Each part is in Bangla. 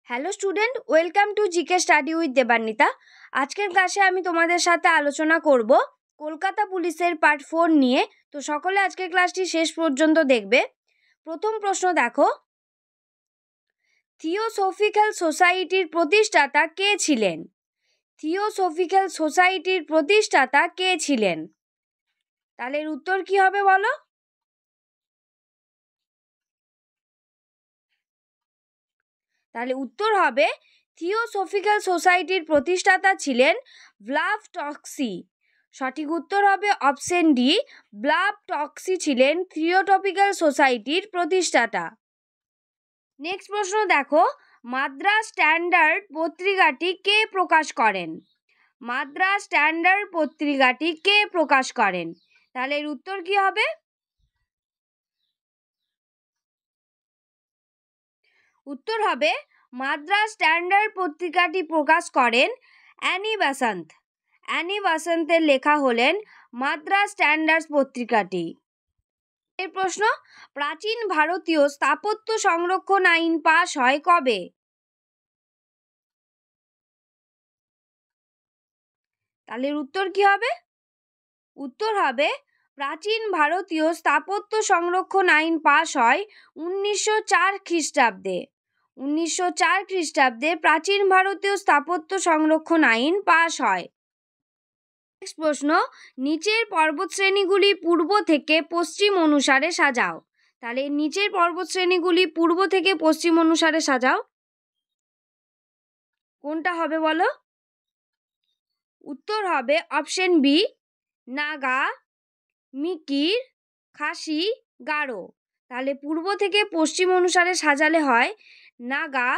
Hello student, welcome to GK study with Debanwita. আজকের ক্লাসে আমি তোমাদের সাথে আলোচনা করব কলকাতা পুলিশের পার্ট 4 নিয়ে। তো সকলে আজকের ক্লাসটি শেষ পর্যন্ত দেখবে। প্রথম প্রশ্ন দেখো, থিওসফিক্যাল সোসাইটির প্রতিষ্ঠাতা কে ছিলেন? থিওসফিক্যাল সোসাইটির প্রতিষ্ঠাতা কে ছিলেন? তাহলে এর উত্তর কি হবে বলো? তাহলে উত্তর হবে থিওসফিক্যাল সোসাইটির প্রতিষ্ঠাতা ছিলেন ব্লাভ টক্সি। সঠিক উত্তর হবে অপশন ডি, ব্লাভ টক্সি ছিলেন থিওসফিক্যাল সোসাইটির প্রতিষ্ঠাতা। নেক্সট প্রশ্ন দেখো, মাদ্রাজ স্ট্যান্ডার্ড পত্রিকাটি কে প্রকাশ করেন? মাদ্রাজ স্ট্যান্ডার্ড পত্রিকাটি কে প্রকাশ করেন? তাহলে এর উত্তর কি হবে? উত্তর হবে মাদ্রাজ স্ট্যান্ডার্ড পত্রিকাটি প্রকাশ করেন অ্যানি বেসান্ত। অ্যানি বেসান্তের লেখা হলেন মাদ্রাজ স্ট্যান্ডার্ড পত্রিকাটি। এর প্রশ্ন, প্রাচীন ভারতীয় স্থাপত্য সংরক্ষণ আইন পাস হয় কবে? তাহলে এর উত্তর কি হবে? উত্তর হবে প্রাচীন ভারতীয় স্থাপত্য সংরক্ষণ আইন পাস হয় 1904 খ্রিস্টাব্দে। 1904 খ্রিস্টাব্দে প্রাচীন ভারতীয় স্থাপত্য সংরক্ষণ আইন পাস হয়। নেক্সট প্রশ্ন, নিচের পর্বতশ্রেণীগুলি পূর্ব থেকে পশ্চিম অনুসারে সাজাও। তাহলে নিচের পর্বতশ্রেণীগুলি পূর্ব থেকে পশ্চিম অনুসারে সাজাও। কোনটা হবে বলো? উত্তর হবে অপশন বি, নাগা, মিকির, খাসি, গারো। তাহলে পূর্ব থেকে পশ্চিম অনুসারে সাজালে হয় নাগা,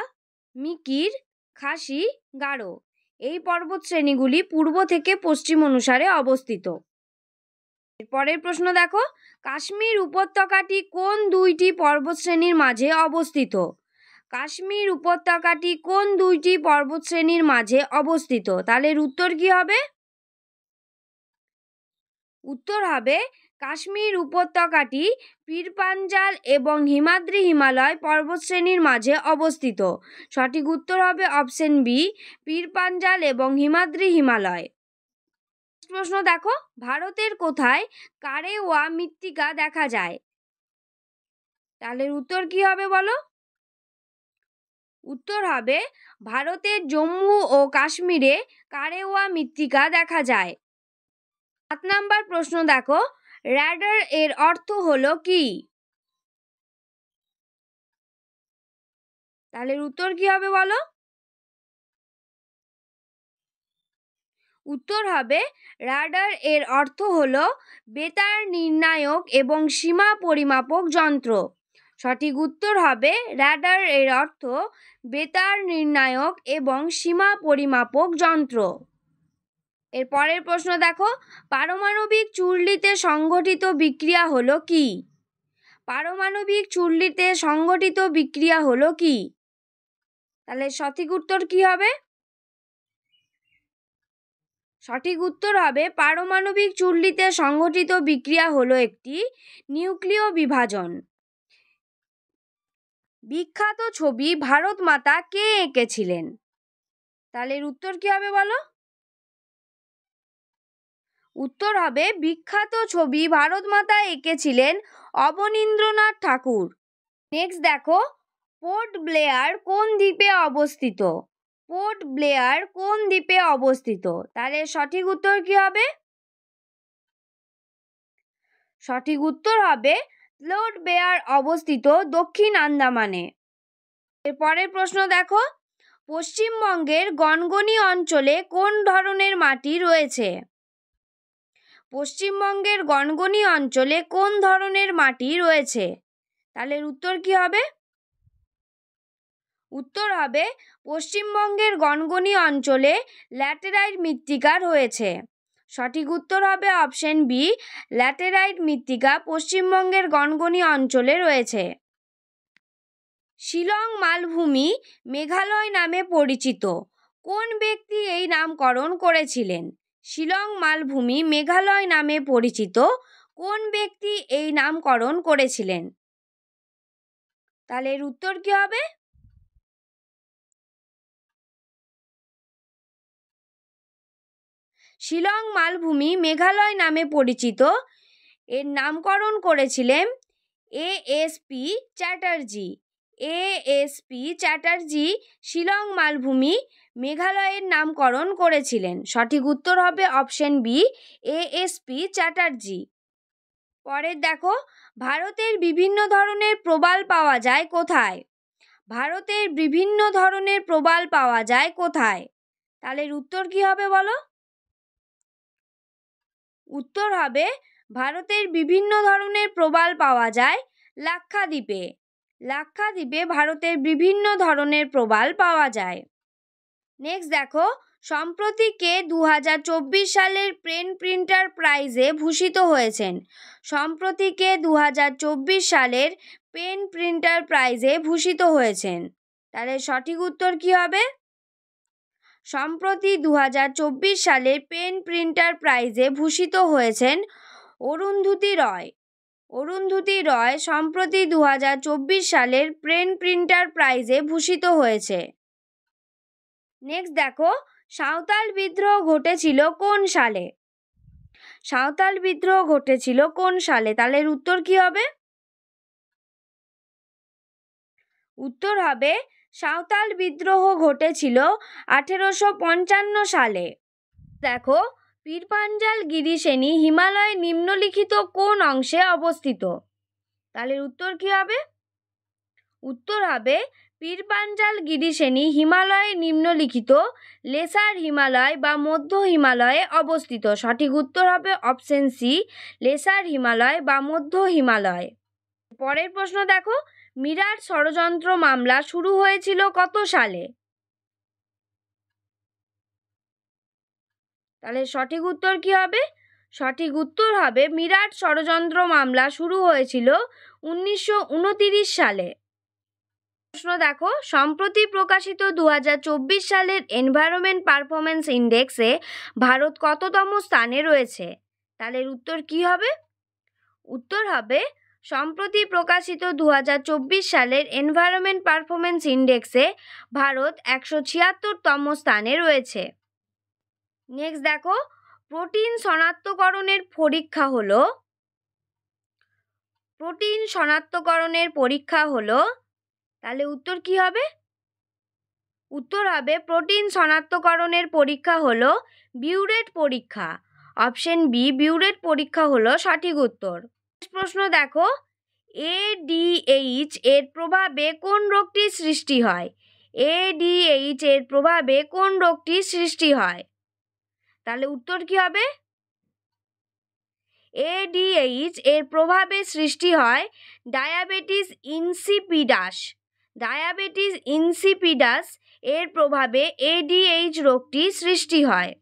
মিকির, খাসি, গারো। এই পর্বত শ্রেণীগুলি পূর্ব থেকে পশ্চিম অনুসারে অবস্থিত। পরের প্রশ্ন দেখো, কাশ্মীর উপত্যকাটি কোন দুইটি পর্বতশ্রেণীর মাঝে অবস্থিত? কাশ্মীর উপত্যকাটি কোন দুইটি পর্বতশ্রেণীর মাঝে অবস্থিত? তাহলে এর উত্তর কি হবে? উত্তর হবে কাশ্মীর উপত্যকাটি পীরপাঞ্জাল এবং হিমাদ্রি হিমালয় পর্বতশ্রেণীর মাঝে অবস্থিত। সঠিক উত্তর হবে অপশন বি, পীরপাঞ্জাল এবং হিমাদ্রি হিমালয়। প্রশ্ন দেখো, ভারতের কোথায় কারেওয়া মৃত্তিকা দেখা যায়? তাহলে উত্তর কি হবে বলো? উত্তর হবে ভারতের জম্মু ও কাশ্মীরে কারেওয়া মৃত্তিকা দেখা যায়। 7 নাম্বার প্রশ্ন দেখো, র্যাডার এর অর্থ হলো কি? তাহলে উত্তর কি হবে বলো? উত্তর হবে র্যাডার এর অর্থ হলো বেতার নির্ণায়ক এবং সীমা পরিমাপক যন্ত্র। সঠিক উত্তর হবে র্যাডার এর অর্থ বেতার নির্ণায়ক এবং সীমা পরিমাপক যন্ত্র। এর পরের প্রশ্ন দেখো, পারমাণবিক চুল্লিতে সংঘটিত বিক্রিয়া হলো কি? পারমাণবিক চুল্লিতে সংঘটিত বিক্রিয়া হলো কি? তাহলে সঠিক উত্তর কি হবে? সঠিক উত্তর হবে পারমাণবিক চুল্লিতে সংঘটিত বিক্রিয়া হলো একটি নিউক্লিয় বিভাজন। বিখ্যাত ছবি ভারত মাতা কে এঁকেছিলেন? তাহলে এর উত্তর কি হবে বলো? উত্তর হবে বিখ্যাত ছবি ভারত মাতা এঁকেছিলেন অবনীন্দ্রনাথ ঠাকুর। নেক্সট দেখো, পোর্ট ব্লেয়ার কোন দ্বীপে অবস্থিত? পোর্ট ব্লেয়ার কোন দ্বীপে অবস্থিত? তাহলে সঠিক উত্তর কি হবে? সঠিক উত্তর হবে পোর্ট ব্লেয়ার অবস্থিত দক্ষিণ আন্দামানে। এর পরের প্রশ্ন দেখো, পশ্চিমবঙ্গের গনগনি অঞ্চলে কোন ধরনের মাটি রয়েছে? পশ্চিমবঙ্গের গনগনি অঞ্চলে কোন ধরনের মাটি রয়েছে? তাহলে উত্তর কি হবে? উত্তর হবে পশ্চিমবঙ্গের গনগনি অঞ্চলে ল্যাটেরাইট মৃত্তিকা রয়েছে। সঠিক উত্তর হবে অপশন বি, ল্যাটেরাইট মৃত্তিকা পশ্চিমবঙ্গের গনগনি অঞ্চলে রয়েছে। শিলং মালভূমি মেঘালয় নামে পরিচিত। কোন ব্যক্তি এই নামকরণ করেছিলেন? শিলং মালভূমি মেঘালয় নামে পরিচিত কোন ব্যক্তি এই নামকরণ করেছিলেন? তাহলে এর উত্তর কি হবে? শিলং মালভূমি মেঘালয় নামে পরিচিত। এর নামকরণ করেছিলেন এএসপি চ্যাটার্জি। এএসপি চ্যাটার্জি শিলং মালভূমি মেঘালয়ের নামকরণ করেছিলেন। সঠিক উত্তর হবে অপশন বি, এএসপি চ্যাটার্জি। পরের দেখো, ভারতের বিভিন্ন ধরনের প্রবাল পাওয়া যায় কোথায়? ভারতের বিভিন্ন ধরনের প্রবাল পাওয়া যায় কোথায়? তাহলে উত্তর কি হবে বলো? উত্তর হবে ভারতের বিভিন্ন ধরনের প্রবাল পাওয়া যায় লাক্ষাদ্বীপে। লাক্ষাদ্বীপে ভারতের বিভিন্ন ধরনের প্রবাল পাওয়া যায়। নেক্সট দেখো, সম্প্রতি কে 2024 সালের পেন প্রিন্টার প্রাইজে ভূষিত হয়েছেন? সম্প্রতি কে 2024 সালের পেন প্রিন্টার প্রাইজে ভূষিত হয়েছেন? তাহলে সঠিক উত্তর কি হবে? সম্প্রতি 2024 সালে পেন প্রিন্টার প্রাইজে ভূষিত হয়েছেন অরুন্ধতী রয়। অরুন্ধতী রয় সম্প্রতি 2024 সালের পেন প্রিন্টার প্রাইজে ভূষিত হয়েছে। নেক্সট দেখো, সাঁওতাল বিদ্রোহ ঘটেছিল কোন সালে? সাঁওতাল বিদ্রোহ ঘটেছিল কোন সালে? তাহলে উত্তর কি হবে? উত্তর হবে সাঁওতাল বিদ্রোহ ঘটেছিল 1855 সালে। দেখো, পীরপাঞ্জাল গিরিশ্রেণী হিমালয়ের নিম্নলিখিত কোন অংশে অবস্থিত? তাহলে উত্তর কি হবে? উত্তর হবে পীরপাঞ্জাল গিরিশ্রেণী হিমালয়ের নিম্নলিখিত লেসার হিমালয় বা মধ্য হিমালয়ে অবস্থিত। সঠিক উত্তর হবে অপশন সি, লেসার হিমালয় বা মধ্য হিমালয়। পরের প্রশ্ন দেখো, মিরাট ষড়যন্ত্র মামলা শুরু হয়েছিল কত সালে? তাহলে সঠিক উত্তর কি হবে? সঠিক উত্তর হবে মিরাট ষড়যন্ত্র মামলা শুরু হয়েছিল 1929 সালে। প্রশ্ন দেখো, সম্প্রতি প্রকাশিত 2024 সালের এনভায়রনমেন্ট পারফরম্যান্স ইন্ডেক্সে ভারত কততম স্থানে রয়েছে? তাহলে উত্তর কি হবে? উত্তর হবে সম্প্রতি প্রকাশিত 2024 সালের এনভায়রনমেন্ট পারফরম্যান্স ইন্ডেক্সে ভারত 176তম স্থানে রয়েছে। নেক্সট দেখো, প্রোটিন শনাক্তকরণের পরীক্ষা হলো প্রোটিন শনাক্তকরণের পরীক্ষা হলো তাহলে উত্তর কি হবে? উত্তর হবে প্রোটিন শনাক্তকরণের পরীক্ষা হলো বিউরেট পরীক্ষা। অপশন বি, বিউরেট পরীক্ষা হলো সঠিক উত্তর। প্রশ্ন দেখো, এডিএইচ এর প্রভাবে কোন রোগটি সৃষ্টি হয়? এডিএইচ এর প্রভাবে কোন রোগটি সৃষ্টি হয়? তাহলে উত্তর কি হবে? এডিএইচ এর প্রভাবে সৃষ্টি হয় ডায়াবেটিস ইনসিপিডাস। ডায়াবেটিস ইনসিপিডাস এর প্রভাবে এডিএইচ রোগটি সৃষ্টি হয়।